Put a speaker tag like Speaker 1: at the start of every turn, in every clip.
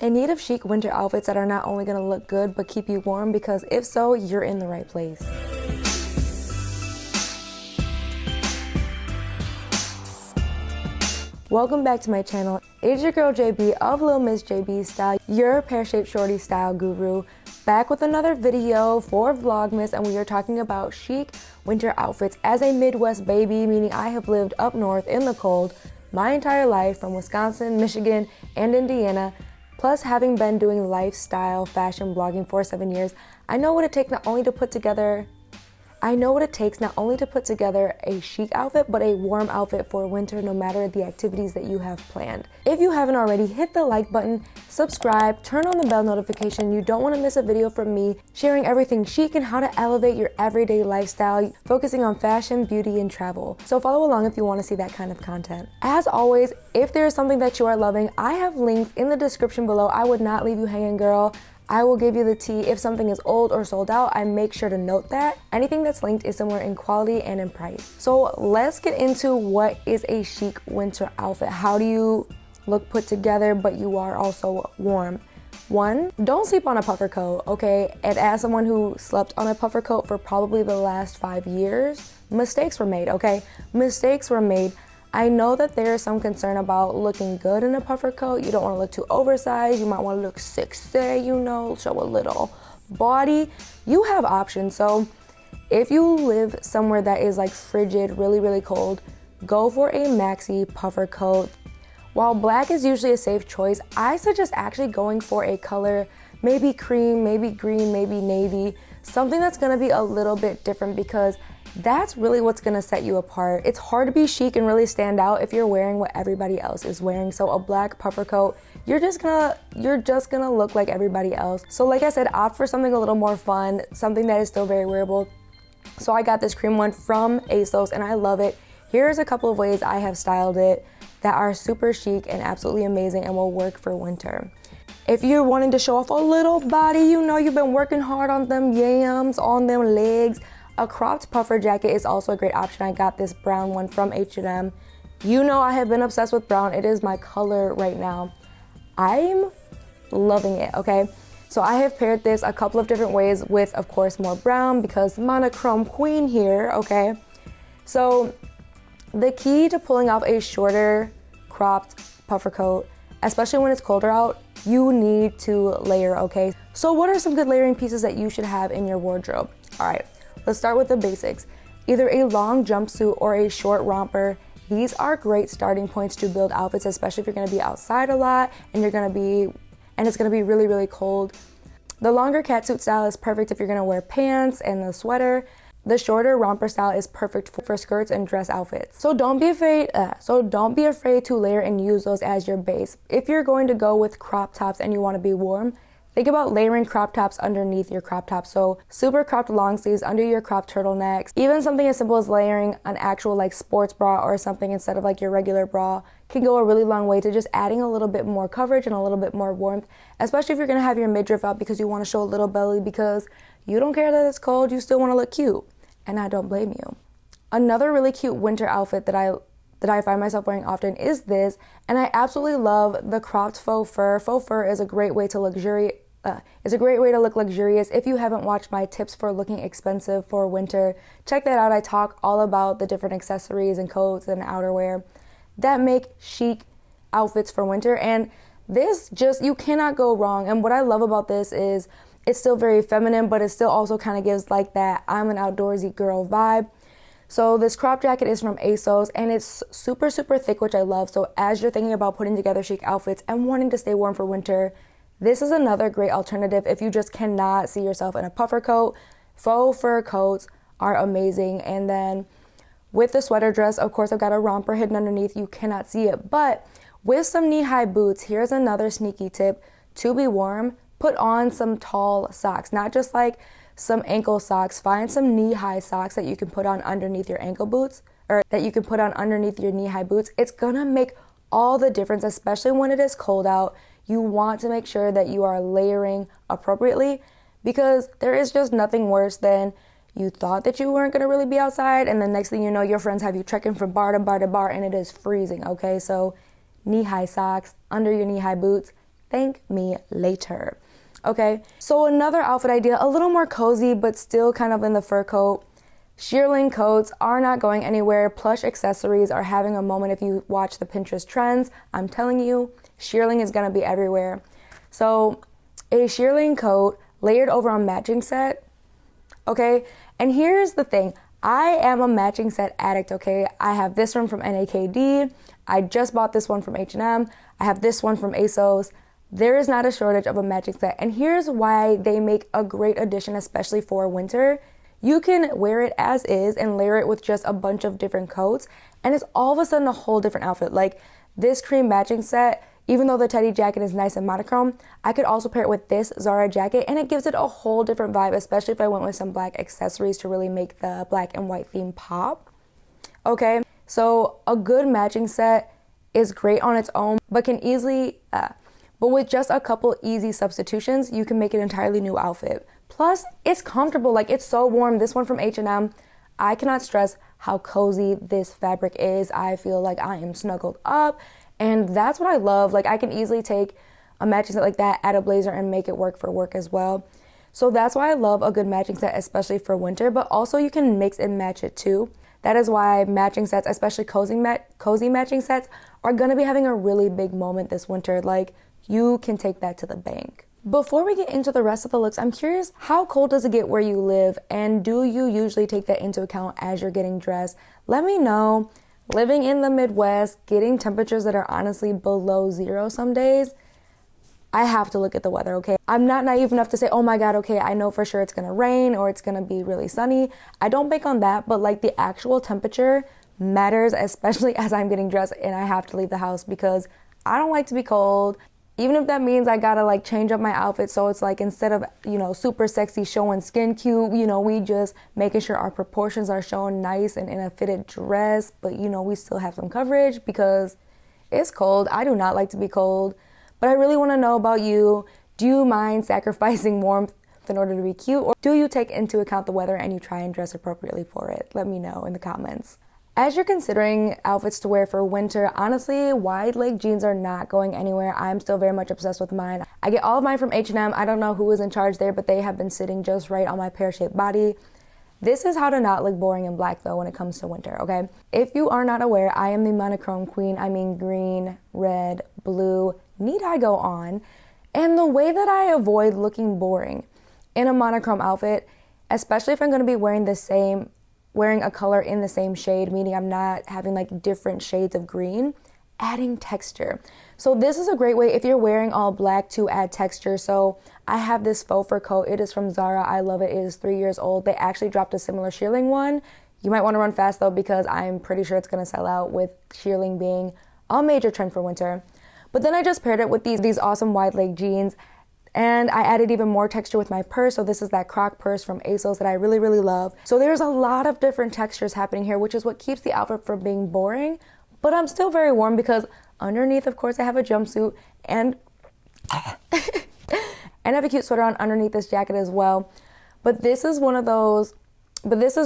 Speaker 1: In need of chic winter outfits that are not only going to look good but keep you warm? Because if so, you're in the right place. Welcome back to my channel. It's your girl JB of Lil Miss JB Style, your pear-shaped shorty style guru, back with another video for Vlogmas, and we are talking about chic winter outfits. As a Midwest baby, meaning I have lived up north in the cold my entire life, from Wisconsin, Michigan, and Indiana, plus having been doing lifestyle fashion blogging for 7 years, I know what it takes not only to put together a chic outfit, but a warm outfit for winter, no matter the activities that you have planned. If you haven't already, hit the like button, subscribe, turn on the bell notification. You don't want to miss a video from me sharing everything chic and how to elevate your everyday lifestyle, focusing on fashion, beauty, and travel. So follow along if you want to see that kind of content. As always, if there is something that you are loving, I have links in the description below. I would not leave you hanging, girl. I will give you the tea. If something is old or sold out, I make sure to note that. Anything that's linked is similar in quality and in price. So let's get into what is a chic winter outfit. How do you look put together but you are also warm? One, don't sleep on a puffer coat, okay? And as someone who slept on a puffer coat for probably the last 5 years, mistakes were made, okay? Mistakes were made. I know that there is some concern about looking good in a puffer coat. You don't want to look too oversized. You might want to look sexy, you know, show a little body. You have options. So if you live somewhere that is like frigid, really, really cold, go for a maxi puffer coat. While black is usually a safe choice, I suggest actually going for a color, maybe cream, maybe green, maybe navy, something that's going to be a little bit different, because that's really what's gonna set you apart. It's hard to be chic and really stand out if you're wearing what everybody else is wearing. So a black puffer coat, you're just gonna look like everybody else. So like I said, opt for something a little more fun, something that is still very wearable. So I got this cream one from ASOS and I love it. Here's a couple of ways I have styled it that are super chic and absolutely amazing and will work for winter. If you're wanting to show off a little body, you know you've been working hard on them yams, on them legs, a cropped puffer jacket is also a great option. I got this brown one from H&M. You know I have been obsessed with brown. It is my color right now. I'm loving it, okay? So I have paired this a couple of different ways with, of course, more brown, because monochrome queen here, okay? So the key to pulling off a shorter cropped puffer coat, especially when it's colder out, you need to layer, okay? So what are some good layering pieces that you should have in your wardrobe? All right. Let's start with the basics. Either a long jumpsuit or a short romper. These are great starting points to build outfits, especially if you're gonna be outside a lot and it's gonna be really, really cold. The longer catsuit style is perfect if you're gonna wear pants and a sweater. The shorter romper style is perfect for skirts and dress outfits. So don't be afraid to layer and use those as your base. If you're going to go with crop tops and you wanna be warm, think about layering crop tops underneath your crop top. So super cropped long sleeves under your cropped turtlenecks. Even something as simple as layering an actual like sports bra or something instead of like your regular bra can go a really long way to just adding a little bit more coverage and a little bit more warmth, especially if you're gonna have your midriff out because you wanna show a little belly because you don't care that it's cold, you still wanna look cute. And I don't blame you. Another really cute winter outfit that I find myself wearing often is this, and I absolutely love the cropped faux fur. Faux fur is a great way to look luxurious. If you haven't watched my tips for looking expensive for winter, check that out. I talk all about the different accessories and coats and outerwear that make chic outfits for winter, and this you cannot go wrong. And what I love about this is it's still very feminine, but it still also kind of gives like that I'm an outdoorsy girl vibe. So this crop jacket is from ASOS and it's super, super thick, which I love. So as you're thinking about putting together chic outfits and wanting to stay warm for winter, this is another great alternative if you just cannot see yourself in a puffer coat. Faux fur coats are amazing. And then with the sweater dress, of course, I've got a romper hidden underneath. You cannot see it. But with some knee-high boots, here's another sneaky tip. To be warm, put on some tall socks, not just like some ankle socks. Find some knee-high socks that you can put on underneath your ankle boots, or that you can put on underneath your knee-high boots. It's gonna make all the difference, especially when it is cold out. You want to make sure that you are layering appropriately, because there is just nothing worse than you thought that you weren't gonna really be outside, and the next thing you know, your friends have you trekking from bar to bar to bar, and it is freezing, okay? So knee-high socks under your knee-high boots, Thank me later. Okay, so another outfit idea, a little more cozy, but still kind of in the fur coat. Shearling coats are not going anywhere. Plush accessories are having a moment. If you watch the Pinterest trends, I'm telling you, shearling is going to be everywhere. So a shearling coat layered over a matching set, okay? And here's the thing. I am a matching set addict, okay? I have this one from NAKD. I just bought this one from H&M. I have this one from ASOS. There is not a shortage of a matching set. And here's why they make a great addition, especially for winter. You can wear it as is and layer it with just a bunch of different coats, and it's all of a sudden a whole different outfit. Like this cream matching set, even though the teddy jacket is nice and monochrome, I could also pair it with this Zara jacket, and it gives it a whole different vibe, especially if I went with some black accessories to really make the black and white theme pop. Okay, so a good matching set is great on its own, but can easily, but with just a couple easy substitutions, you can make an entirely new outfit. Plus, it's comfortable, like it's so warm. This one from H&M, I cannot stress how cozy this fabric is. I feel like I am snuggled up, and that's what I love. Like I can easily take a matching set like that, add a blazer, and make it work for work as well. So that's why I love a good matching set, especially for winter, but also you can mix and match it too. That is why matching sets, especially cozy matching sets, are gonna be having a really big moment this winter. Like you can take that to the bank. Before we get into the rest of the looks, I'm curious, how cold does it get where you live? And do you usually take that into account as you're getting dressed? Let me know. Living in the Midwest, getting temperatures that are honestly below zero some days, I have to look at the weather, okay? I'm not naive enough to say, oh my God, okay, I know for sure it's gonna rain or it's gonna be really sunny. I don't bank on that, but like the actual temperature matters, especially as I'm getting dressed and I have to leave the house because I don't like to be cold. Even if that means I gotta like change up my outfit so it's like instead of, you know, super sexy showing skin cute, you know, we just making sure our proportions are shown nice and in a fitted dress, but you know, we still have some coverage because it's cold. I do not like to be cold, but I really want to know about you. Do you mind sacrificing warmth in order to be cute, or do you take into account the weather and you try and dress appropriately for it? Let me know in the comments. As you're considering outfits to wear for winter, honestly, wide leg jeans are not going anywhere. I'm still very much obsessed with mine. I get all of mine from H&M. I don't know who is in charge there, but they have been sitting just right on my pear-shaped body. This is how to not look boring in black though when it comes to winter, okay? If you are not aware, I am the monochrome queen. I mean green, red, blue, need I go on? And the way that I avoid looking boring in a monochrome outfit, especially if I'm gonna be wearing a color in the same shade, meaning I'm not having like different shades of green, adding texture. So this is a great way if you're wearing all black to add texture. So I have this faux fur coat. It is from Zara. I love it. It is 3 years old. They actually dropped a similar shearling one. You might want to run fast though because I'm pretty sure it's going to sell out, with shearling being a major trend for winter. But then I just paired it with these awesome wide leg jeans. And I added even more texture with my purse. So this is that croc purse from ASOS that I really, really love. So there's a lot of different textures happening here, which is what keeps the outfit from being boring. But I'm still very warm because underneath, of course, I have a jumpsuit and and I have a cute sweater on underneath this jacket as well. But this is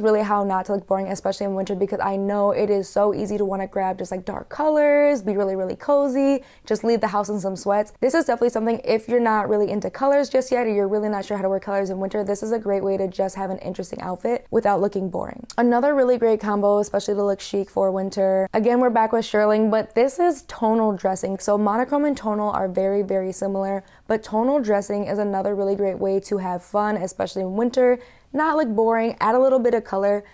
Speaker 1: really how not to look boring, especially in winter, because I know it is so easy to want to grab just like dark colors, be really, really cozy, just leave the house in some sweats. This is definitely something, if you're not really into colors just yet, or you're really not sure how to wear colors in winter, this is a great way to just have an interesting outfit without looking boring. Another really great combo, especially to look chic for winter. Again, we're back with shearling, but this is tonal dressing. So monochrome and tonal are very, very similar, but tonal dressing is another really great way to have fun, especially in winter. Not look boring, add a little bit of color,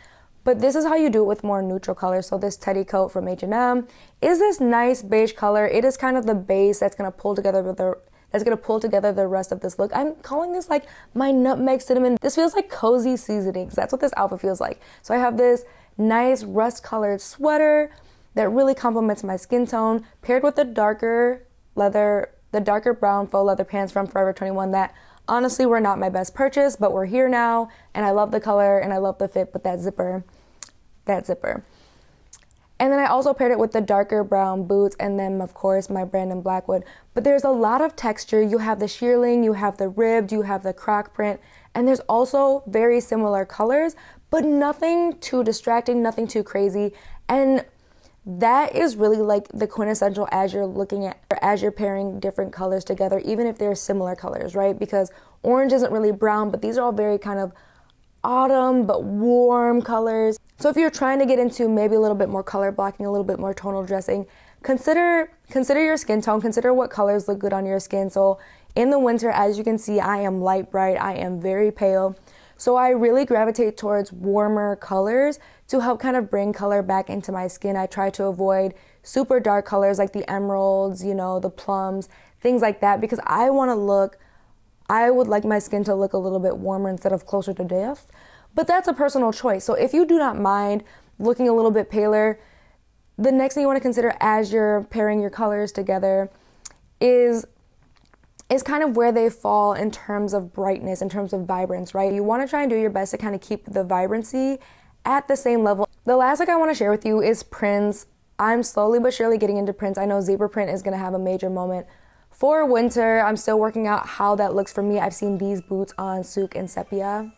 Speaker 1: but this is how you do it with more neutral colors. So this teddy coat from H&M is this nice beige color. It is kind of the base that's gonna pull together the rest of this look. I'm calling this like my nutmeg cinnamon. This feels like cozy seasonings. That's what this outfit feels like. So I have this nice rust colored sweater that really complements my skin tone, paired with the darker brown faux leather pants from Forever 21 that honestly were not my best purchase, but we're here now, and I love the color and I love the fit with that zipper. And then I also paired it with the darker brown boots, and then of course my Brandon Blackwood. But there's a lot of texture. You have the shearling, you have the ribbed, you have the croc print, and there's also very similar colors, but nothing too distracting, nothing too crazy. And that is really like the quintessential as you're pairing different colors together, even if they're similar colors, right? Because orange isn't really brown, but these are all very kind of autumn but warm colors. So if you're trying to get into maybe a little bit more color blocking, a little bit more tonal dressing, consider your skin tone, consider what colors look good on your skin. So in the winter, as you can see, I am light bright, I am very pale. So I really gravitate towards warmer colors to help kind of bring color back into my skin. I try to avoid super dark colors like the emeralds, you know, the plums, things like that, because I would like my skin to look a little bit warmer instead of closer to death. But that's a personal choice. So if you do not mind looking a little bit paler, the next thing you want to consider as you're pairing your colors together is kind of where they fall in terms of brightness, in terms of vibrance, right? You want to try and do your best to kind of keep the vibrancy at the same level. The last look I want to share with you is prints. I'm slowly but surely getting into prints. I know zebra print is going to have a major moment for winter. I'm still working out how that looks for me. I've seen these boots on Chic and Sepia,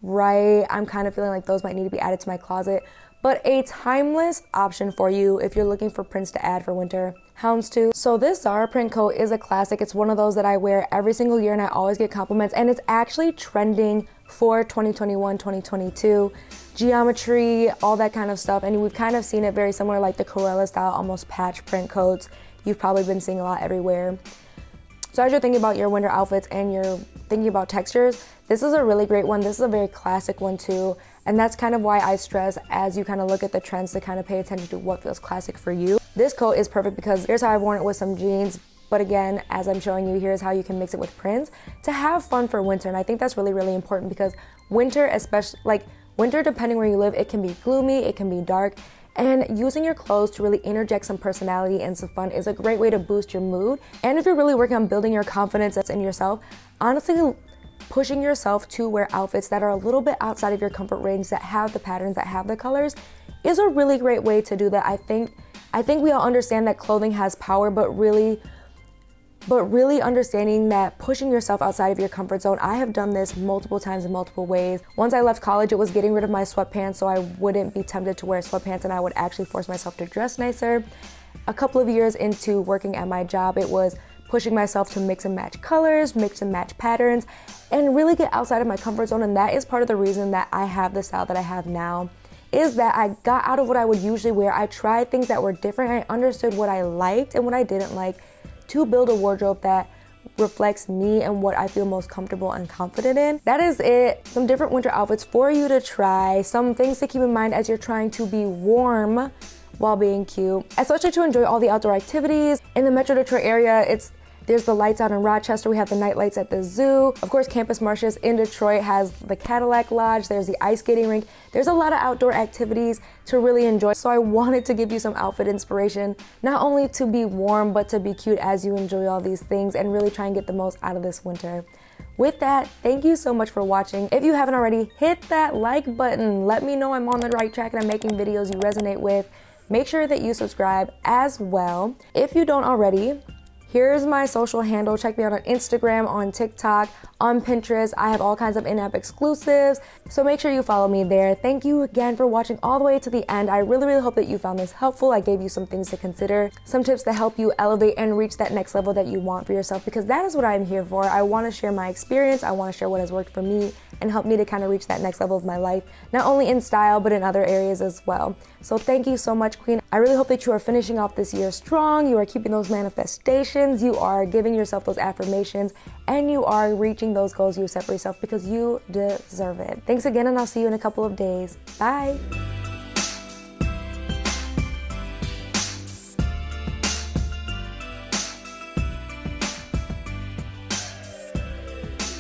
Speaker 1: right? I'm kind of feeling like those might need to be added to my closet. But a timeless option for you if you're looking for prints to add for winter, houndstooth. So this Zara print coat is a classic. It's one of those that I wear every single year and I always get compliments, and it's actually trending for 2021, 2022. Geometry, all that kind of stuff. And we've kind of seen it very similar like the Cruella style, almost patch print coats. You've probably been seeing a lot everywhere. So as you're thinking about your winter outfits and you're thinking about textures, this is a really great one. This is a very classic one too. And that's kind of why I stress as you kind of look at the trends to kind of pay attention to what feels classic for you. This coat is perfect because here's how I've worn it with some jeans. But again, as I'm showing you, here's how you can mix it with prints to have fun for winter. And I think that's really, really important because winter, especially like winter, depending where you live, it can be gloomy, it can be dark. And using your clothes to really interject some personality and some fun is a great way to boost your mood. And if you're really working on building your confidence in yourself, honestly, pushing yourself to wear outfits that are a little bit outside of your comfort range, that have the patterns, that have the colors, is a really great way to do that. I think we all understand that clothing has power, but really understanding that pushing yourself outside of your comfort zone. I have done this multiple times in multiple ways. Once I left college, it was getting rid of my sweatpants so I wouldn't be tempted to wear sweatpants and I would actually force myself to dress nicer. A couple of years into working at my job, it was pushing myself to mix and match colors, mix and match patterns, and really get outside of my comfort zone. And that is part of the reason that I have the style that I have now, is that I got out of what I would usually wear. I tried things that were different. I understood what I liked and what I didn't like to build a wardrobe that reflects me and what I feel most comfortable and confident in. That is it. Some different winter outfits for you to try. Some things to keep in mind as you're trying to be warm while being cute, especially to enjoy all the outdoor activities. In the Metro Detroit area, there's the lights out in Rochester. We have the night lights at the zoo. Of course, Campus Martius in Detroit has the Cadillac Lodge. There's the ice skating rink. There's a lot of outdoor activities to really enjoy. So I wanted to give you some outfit inspiration, not only to be warm, but to be cute as you enjoy all these things and really try and get the most out of this winter. With that, thank you so much for watching. If you haven't already, hit that like button. Let me know I'm on the right track and I'm making videos you resonate with. Make sure that you subscribe as well. If you don't already, here's my social handle. Check me out on Instagram, on TikTok, on Pinterest. I have all kinds of in-app exclusives, so make sure you follow me there. Thank you again for watching all the way to the end. I really, really hope that you found this helpful. I gave you some things to consider, some tips to help you elevate and reach that next level that you want for yourself, because that is what I'm here for. I want to share my experience. I want to share what has worked for me and help me to kind of reach that next level of my life, not only in style, but in other areas as well. So thank you so much, Queen. I really hope that you are finishing off this year strong. You are keeping those manifestations. You are giving yourself those affirmations, and you are reaching those goals you set for yourself because you deserve it. Thanks again, and I'll see you in a couple of days. Bye.